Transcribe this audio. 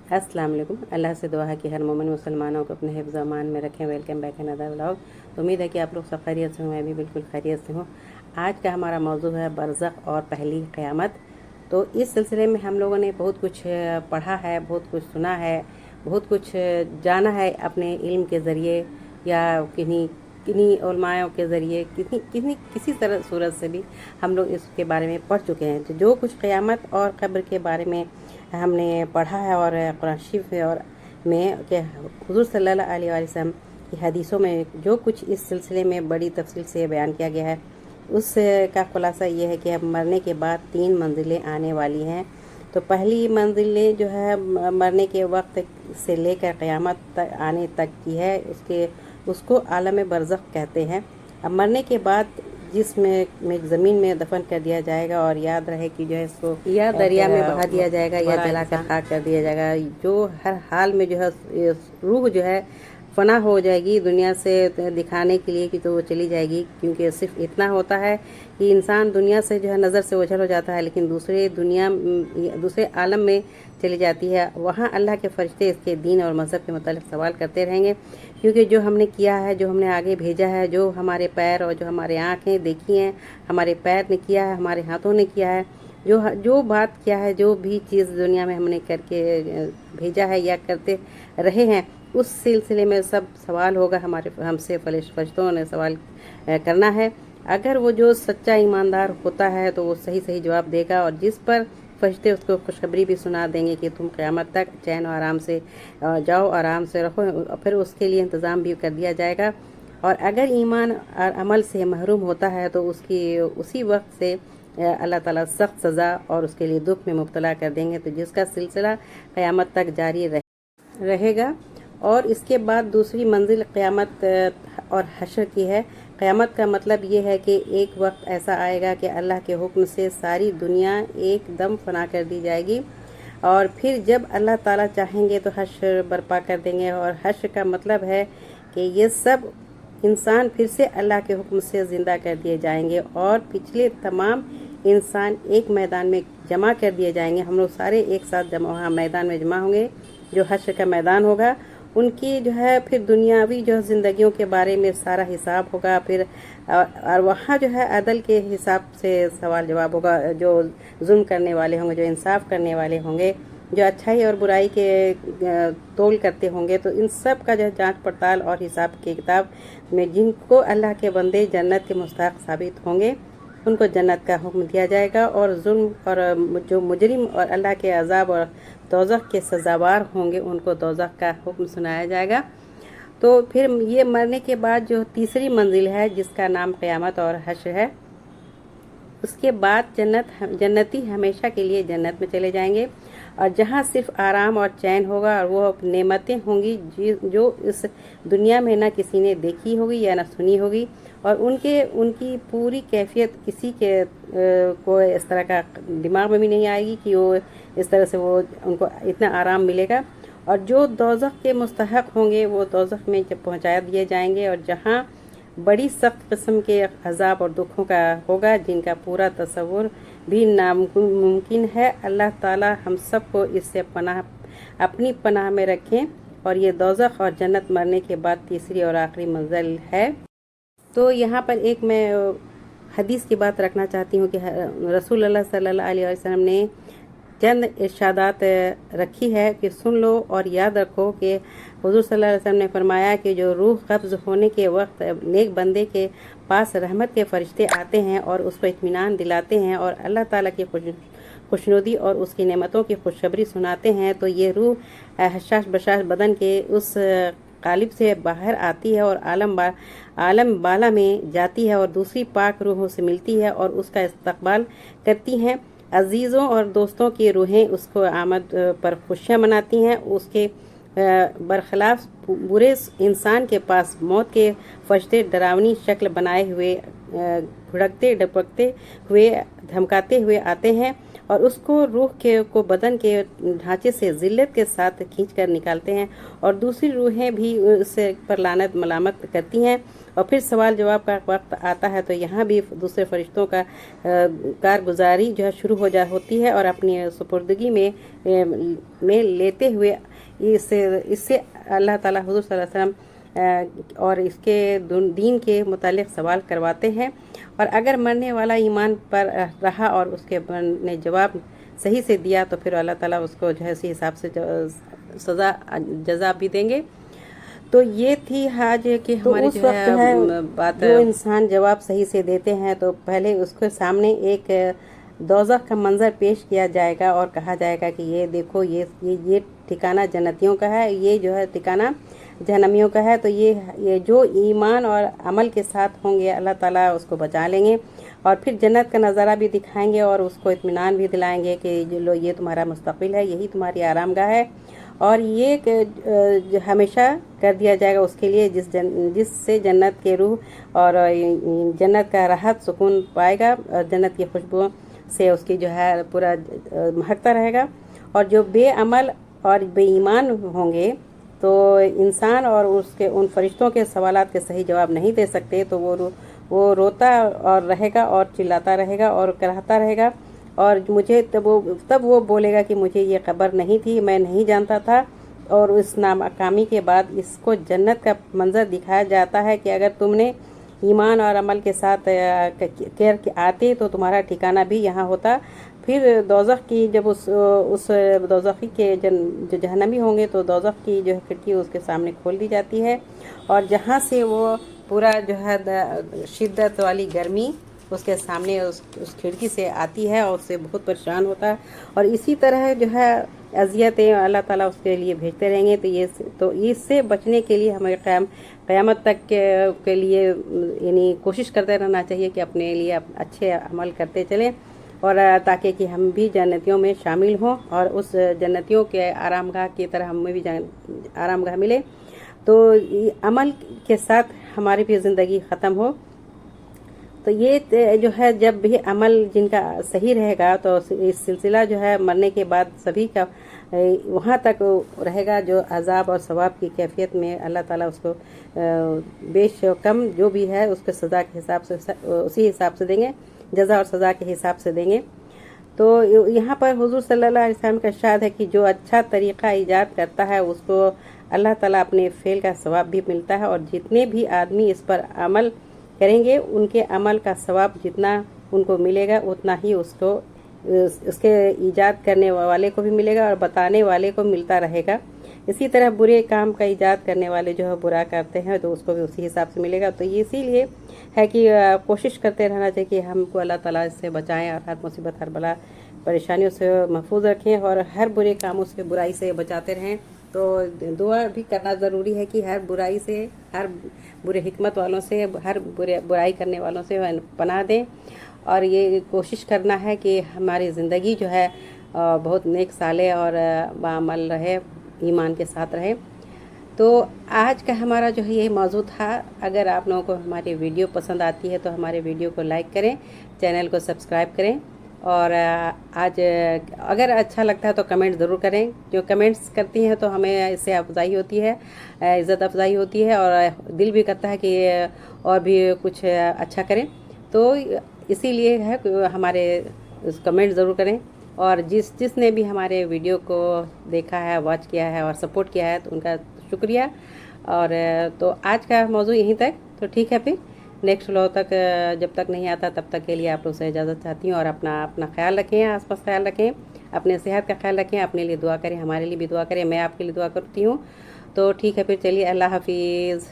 अस्सलाम वालेकुम। अल्लाह से दुआ है कि हर मोमिन मुसलमानों को अपने हिफ्ज़ अमान में रखें। Welcome back another vlog. तो उम्मीद है कि आप लोग सब खैरियत से हों, मैं भी बिल्कुल खैरियत से हूँ। आज का हमारा मौजू है बरज़ख और पहली क़यामत। तो इस सिलसिले में हम लोगों ने बहुत कुछ पढ़ा है, बहुत कुछ सुना है, बहुत कुछ जाना है अपने इल्म के ज़रिए या किन्हीं किन्हीं उलमाओं के ज़रिए, किसी तरह सूरत से भी हम लोग इसके बारे में पढ़ चुके हैं। तो जो कुछ क़यामत और क़ब्र के बारे में हमने पढ़ा है और कुरान शरीफ और में कि हुज़ूर सल्लल्लाहु अलैहि वसल्लम की हदीसों में जो कुछ इस सिलसिले में बड़ी तफसील से बयान किया गया है, उस का खुलासा ये है कि अब मरने के बाद 3 मंजिलें आने वाली हैं। तो पहली मंजिलें जो है मरने के वक्त से लेकर क़यामत तक आने तक की है, उसको आलम बरज़ख कहते हैं। अब मरने के बाद जिसमें ज़मीन में दफन कर दिया जाएगा और याद रहे कि जो है इसको या दरिया में बहा दिया जाएगा या जलाकर खाक कर दिया जाएगा। जो हर हाल में जो है रूह जो है फना हो जाएगी दुनिया से दिखाने के लिए कि तो वो चली जाएगी, क्योंकि सिर्फ इतना होता है कि इंसान दुनिया से जो है नज़र से ओझल हो जाता है, लेकिन दूसरे आलम में चली जाती है। वहाँ अल्लाह के फरिश्ते इसके दीन और मज़हब के मतलब सवाल करते रहेंगे, क्योंकि जो हमने किया है, जो हमने आगे भेजा है, जो हमारे पैर और जो हमारे आँखें देखी हैं, हमारे पैर ने किया है, हमारे हाथों ने किया है, जो बात किया है, जो भी चीज़ दुनिया में हमने करके भेजा है या करते रहे हैं, उस सिलसिले में सब सवाल होगा। हमसे फरिश्तों ने सवाल करना है। अगर वो जो सच्चा ईमानदार होता है तो वो सही सही जवाब देगा, और जिस पर फरिश्ते उसको खुशखबरी भी सुना देंगे कि तुम क़यामत तक चैन और आराम से जाओ, आराम से रहो, फिर उसके लिए इंतज़ाम भी कर दिया जाएगा। और अगर ईमान और अमल से महरूम होता है तो उसी वक्त से अल्लाह ताला सख्त सज़ा और उसके लिए दुख में मुब्तला कर देंगे, तो जिसका सिलसिला क़यामत तक जारी रहेगा। और इसके बाद दूसरी मंजिल क़यामत और हशर की है। क़यामत का मतलब ये है कि एक वक्त ऐसा आएगा कि अल्लाह के हुक्म से सारी दुनिया एकदम फना कर दी जाएगी, और फिर जब अल्लाह ताला चाहेंगे तो हशर बर्पा कर देंगे। और हशर का मतलब है कि ये सब इंसान फिर से अल्लाह के हुक्म से ज़िंदा कर दिए जाएंगे और पिछले तमाम इंसान एक मैदान में जमा कर दिए जाएंगे। हम लोग सारे एक साथ वहाँ मैदान में जमा होंगे, जो हशर का मैदान होगा। उनकी जो है फिर दुनियावी जो ज़िंदगियों के बारे में सारा हिसाब होगा, फिर और वहाँ जो है अदल के हिसाब से सवाल जवाब होगा। जो जुल्म करने वाले होंगे, जो इंसाफ करने वाले होंगे, जो अच्छाई और बुराई के तोल करते होंगे, तो इन सब का जो है जाँच पड़ताल और हिसाब की किताब में जिनको अल्लाह के बंदे जन्नत के मुस्तहक़ साबित होंगे, उनको जन्नत का हुक्म दिया जाएगा। और जुल्म और जो मुजरिम और अल्लाह के अज़ाब और दोज़ख के सज़ावार होंगे, उनको दोज़ख का हुक्म सुनाया जाएगा। तो फिर ये मरने के बाद जो तीसरी मंजिल है, जिसका नाम क़यामत और हश्र है, उसके बाद जन्नती हमेशा के लिए जन्नत में चले जाएंगे, और जहाँ सिर्फ आराम और चैन होगा, और वो नेमतें होंगी जो इस दुनिया में ना किसी ने देखी होगी या ना सुनी होगी, और उनकी पूरी कैफियत किसी के को इस तरह का दिमाग में भी नहीं आएगी कि वो इस तरह से वो उनको इतना आराम मिलेगा। और जो दोज़ख के मुस्तहक़ होंगे वो दोज़ख में जब पहुँचा दिए जाएंगे, और जहाँ बड़ी सख्त किस्म के अज़ाब और दुखों का होगा, जिनका पूरा तसव्वुर भी नामुमकिन है। अल्लाह ताला हम सब को इससे अपनी पनाह में रखें। और ये दोज़ख और जन्नत मरने के बाद तीसरी और आखिरी मंजिल है। तो यहाँ पर एक मैं हदीस की बात रखना चाहती हूँ कि रसूलुल्लाह सल्लल्लाहु अलैहि वसल्लम ने चंद इरशादात रखी है कि सुन लो और याद रखो कि हुज़ूर सल्लल्लाहु अलैहि वसल्लम ने फरमाया कि जो रूह कब्ज़ होने के वक्त नेक बंदे के पास रहमत के फरिश्ते आते हैं और उसको इत्मीनान दिलाते हैं और अल्लाह ताला की खुशनुदी और उसकी नेमतों की खुशखबरी सुनाते हैं, तो ये रूह हशाश बशाश बदन के उस कालिब से बाहर आती है और आलम बाला में जाती है और दूसरी पाक रूहों से मिलती है और उसका इस्तकबाल करती हैं। अजीज़ों और दोस्तों की रूहें उसको आमद पर खुशियाँ मनाती हैं। बरखिलाफ बुरे इंसान के पास मौत के फरिश्ते डरावनी शक्ल बनाए हुए भुड़कते डपकते हुए धमकाते हुए आते हैं और उसको रूह को बदन के ढांचे से जिल्लत के साथ खींचकर निकालते हैं और दूसरी रूहें भी उससे पर लानत मलामत करती हैं। और फिर सवाल जवाब का वक्त आता है तो यहाँ भी दूसरे फरिश्तों का कारगुजारी जो है शुरू होती है और अपनी सुपुर्दगी में लेते हुए इससे अल्लाह ताला हुज़ूर सल्लल्लाहु अलैहि वसल्लम और इसके दीन के मुतालिक सवाल करवाते हैं। और अगर मरने वाला ईमान पर रहा और उसके ने जवाब सही से दिया तो फिर अल्लाह ताला उसको जो है उसी हिसाब से सज़ा जज़ा भी देंगे। तो ये थी आज कि हमारी जो है बात, जो इंसान जवाब सही से देते हैं तो पहले उसके सामने एक दोज़ख का मंज़र पेश किया जाएगा और कहा जाएगा कि ये देखो ये ठिकाना जन्नतियों का है, ये जो है ठिकाना जहन्नमियों का है। तो ये जो ईमान और अमल के साथ होंगे अल्लाह ताला उसको बचा लेंगे और फिर जन्नत का नज़ारा भी दिखाएंगे और उसको इत्मीनान भी दिलाएंगे कि जो ये तुम्हारा मुस्तक़बिल है, यही तुम्हारी आरामगाह है और ये हमेशा कर दिया जाएगा उसके लिए जिससे जन्नत के रूह और जन्नत का राहत सुकून पाएगा और जन्नत की खुशबू से उसकी जो है पूरा महकता रहेगा। और जो बेअमल और बेईमान होंगे तो इंसान और उसके उन फरिश्तों के सवालात के सही जवाब नहीं दे सकते तो वो रोता और रहेगा और चिल्लाता रहेगा और कराहता रहेगा और मुझे तब वो बोलेगा कि मुझे ये खबर नहीं थी, मैं नहीं जानता था। और उस नाकामी के बाद इसको जन्नत का मंजर दिखाया जाता है कि अगर तुमने ईमान और अमल के साथ केयर के आते तो तुम्हारा ठिकाना भी यहाँ होता। फिर दोज़ख की जब उस दोज़खी के जो जहन्नमी होंगे तो दोज़ख की जो खिड़की उसके सामने खोल दी जाती है और जहाँ से वो पूरा जो है शिद्दत वाली गर्मी उसके सामने उस खिड़की से आती है और उससे बहुत परेशान होता है। और इसी तरह जो है अज़ियतें अल्लाह ताला उसके लिए भेजते रहेंगे। तो इससे बचने के लिए हमें क़यामत तक के लिए यानी कोशिश करते रहना चाहिए कि अपने लिए अच्छे अमल करते चलें और ताकि कि हम भी जन्नतियों में शामिल हों और उस जन्नतियों के आरामगाह की तरह हमें भी आरामगाह मिले। तो अमल के साथ हमारी भी ज़िंदगी ख़त्म हो। तो ये जो है जब भी अमल जिनका सही रहेगा तो इस सिलसिला जो है मरने के बाद सभी का वहाँ तक रहेगा जो अज़ाब और सवाब की कैफियत में अल्लाह ताला उसको बेश कम जो भी है उसके सज़ा के हिसाब से उसी हिसाब से देंगे, जज़ा और सज़ा के हिसाब से देंगे। तो यहाँ पर हुज़ूर सल्लल्लाहु अलैहि वसल्लम का इरशाद है कि जो अच्छा तरीक़ा ईजाद करता है उसको अल्लाह ताला अपने फ़ेल का सवाब भी मिलता है और जितने भी आदमी इस पर अमल करेंगे उनके अमल का सवाब जितना उनको मिलेगा उतना ही उसके ईजाद करने वाले को भी मिलेगा और बताने वाले को मिलता रहेगा। इसी तरह बुरे काम का ईजाद करने वाले जो है बुरा करते हैं तो उसको भी उसी हिसाब से मिलेगा। तो ये इसीलिए है कि कोशिश करते रहना चाहिए कि हमको अल्लाह ताला इससे बचाएं और हर मुसीबत हर बला परेशानियों से महफूज रखें और हर बुरे कामों से बुराई से बचाते रहें। तो दुआ भी करना ज़रूरी है कि हर बुराई से, हर बुरे हिकमत वालों से, हर बुराई करने वालों से पनाह दें और ये कोशिश करना है कि हमारी ज़िंदगी जो है बहुत नेक साले और बाअमल रहे, ईमान के साथ रहे। तो आज का हमारा जो है यही मौजू था। अगर आप लोगों को हमारी वीडियो पसंद आती है तो हमारे वीडियो को लाइक करें, चैनल को सब्सक्राइब करें और आज अगर अच्छा लगता है तो कमेंट ज़रूर करें। जो कमेंट्स करती हैं तो हमें इससे अफजाई होती है, इज़्ज़त अफजाई होती है और दिल भी करता है कि और भी कुछ अच्छा करें। तो इसीलिए है कि हमारे कमेंट ज़रूर करें और जिसने भी हमारे वीडियो को देखा है, वॉच किया है और सपोर्ट किया है तो उनका शुक्रिया। और तो आज का मौजू यहीं तक। तो ठीक है, फिर नेक्स्ट व्लॉग तक जब तक नहीं आता तब तक के लिए आप लोग से इजाज़त चाहती हूँ और अपना ख्याल रखें, आसपास ख्याल रखें, अपने सेहत का ख्याल रखें, अपने लिए दुआ करें, हमारे लिए भी दुआ करें, मैं आपके लिए दुआ करती हूँ। तो ठीक है, फिर चलिए, अल्लाह हाफिज़।